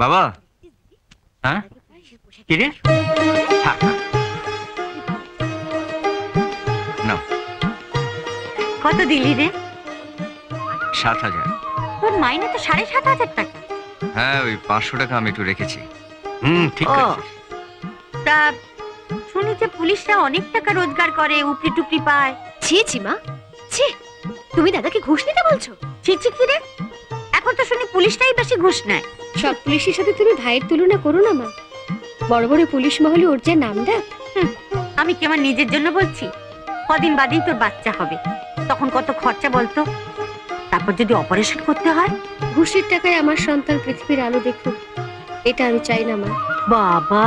বাবা। হ্যাঁ কি রে? না কত দিলি রে? 7,000। তোর মাইনে তো 7,500 টাকা। হ্যাঁ ওই 500 টাকা আমি একটু রেখেছি। ঠিক আছে। তা শুনি যে পুলিশরা অনেক টাকা রোজগার করে, উপরি টুপরি পায়। ছি মা, ছি। তুমি দাদাকে ঘুষ নিতে বলছো? ছি কি রে? এখন তো শুনি পুলিশটাই বেশি ঘুষ নেয়। সব পুলিশের সাথে তুমি ভাইয়ের তুলনা করো না মা। বড় বড় পুলিশ মহলে ওর যে নাম ডাক। আমি কি আমার নিজের জন্য বলছি? কদিন বাদেই তোর বাচ্চা হবে, তখন কত খরচা বলতো? তারপর যদি অপারেশন করতে হয়। ঘুষের টাকায় আমার সন্তান পৃথিবীর আলো দেখুক, এটা আমি চাই না মা। বাবা,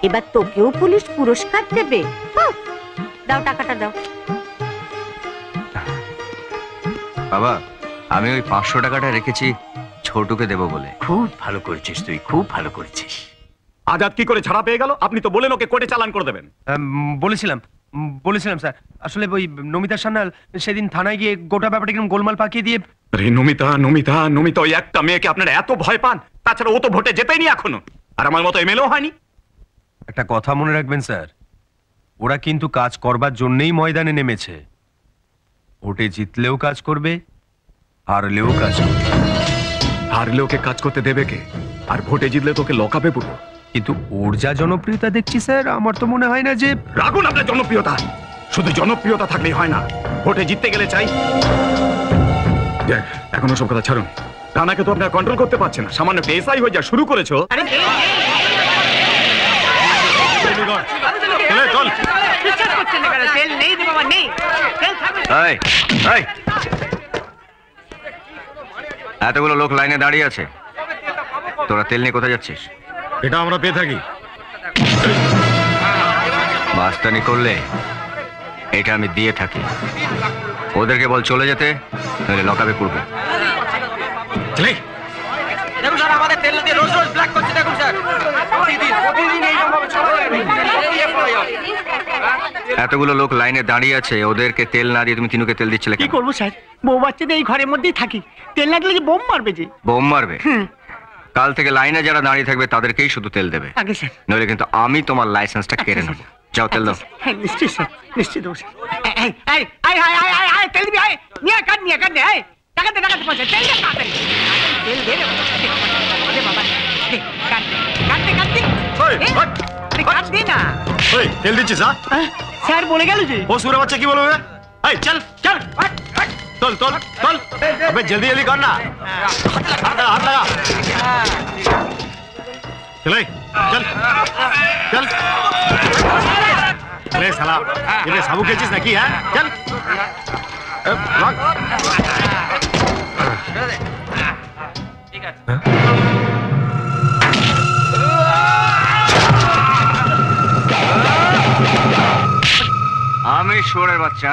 এবার তোকেও পুলিশ পুরস্কার দেবে। দাও টাকাটা দাও। বাবা আমি ওই 500 টাকাটা রেখেছি ছোটুকে দেবো বলে। খুব ভালো করেছিস তুই, খুব ভালো করেছিস। আজাদ কি করে ছাড়া পেয়ে গেল? আপনি তো বলেন ওকে কোর্টে চালান করে দেবেন। বলেছিলাম স্যার। আসলে ওই নমিতা সান্যাল সেদিন থানায় গিয়ে গোটা ব্যাপারটা কিরকম গোলমাল পাকিয়ে দিয়ে। আরে নমিতা ওই একটা মেয়েকে আপনারা এত ভয় পান? তাছাড়া ও তো ভোটে জেতেনি এখনো, আর আমার মতো এমএলএও হয়নি। একটা কথা মনে রাখবেন স্যার, ওরা কিন্তু কাজ করবার জন্যই ময়দানে নেমেছে। ভোটে জিতলেও কাজ করবে, হারলেও কাজ করবে। হারলে ওকে কাজ করতে দেবে কে? আর ভোটে জিতলে তোকে লকাপে পুরো। কিন্তু ওর যা জনপ্রিয়তা দেখছি স্যার, আমার তো মনে হয় না যে। রাখুন আপনার জনপ্রিয়তা, শুধু জনপ্রিয়তা থাকলেই হয় না, ভোটে জিততে গেলে চাই। এখন সব কথা ছাড়ুন। রানাকে তো আপনারা কন্ট্রোল করতে পারছেন না, সামান্য এসআই হয়ে যা শুরু করেছো। এতগুলো লোক লাইনে দাঁড়িয়ে আছে, তোরা তেল নিয়ে কোথায় যাচ্ছিস? এটা আমরা পেয়ে থাকি। মাস্তানি করলে এটা আমি দিয়ে থাকি। ওদেরকে বল চলে যেতে, নইলে লকাবে করবে। দেখুন স্যার, আমাদের তেল দিয়ে রোজ রোজ ব্ল্যাক করছে। দেখুন স্যার, প্রতিদিন এইরকমভাবে এতগুলো লোক লাইনে দাঁড়িয়ে আছে, ওদেরকে তেল না দিয়ে তুমি তিনুকে তেল দিচ্ছিলে কি করবো স্যার? বউ বাচ্চাদের এই ঘরের মধ্যেই থাকি, তেল না দিলে বোম মারবে। যে বোম মারবে? কাল থেকে লাইনে যারা দাঁড়িয়ে থাকবে তাদেরকেই শুধু তেল দেবে, নইলে কিন্তু আমি তোমার লাইসেন্সটা কেড়ে নেবো। যাও তেল দাও। হ্যাঁ নিশ্চয়ই স্যার, নিশ্চয়ই দেবো স্যার। তেল দিবি, নিয়ে কাট নে। টাকাতে পয়সা তেল দে, তাড়াতাড়ি তেল দে রে বাবা। কাট দে না। তেল দিচ্ছিস? স্যার বলে গেল যে। ও সুরে বাচ্চা কি বলবে? চল अबे जल्दी कर ना। हाथ लगा। चल अरे साला ये साबु के चीज ना की है। चल ठीक है। আমি শুয়োরের বাচ্চা।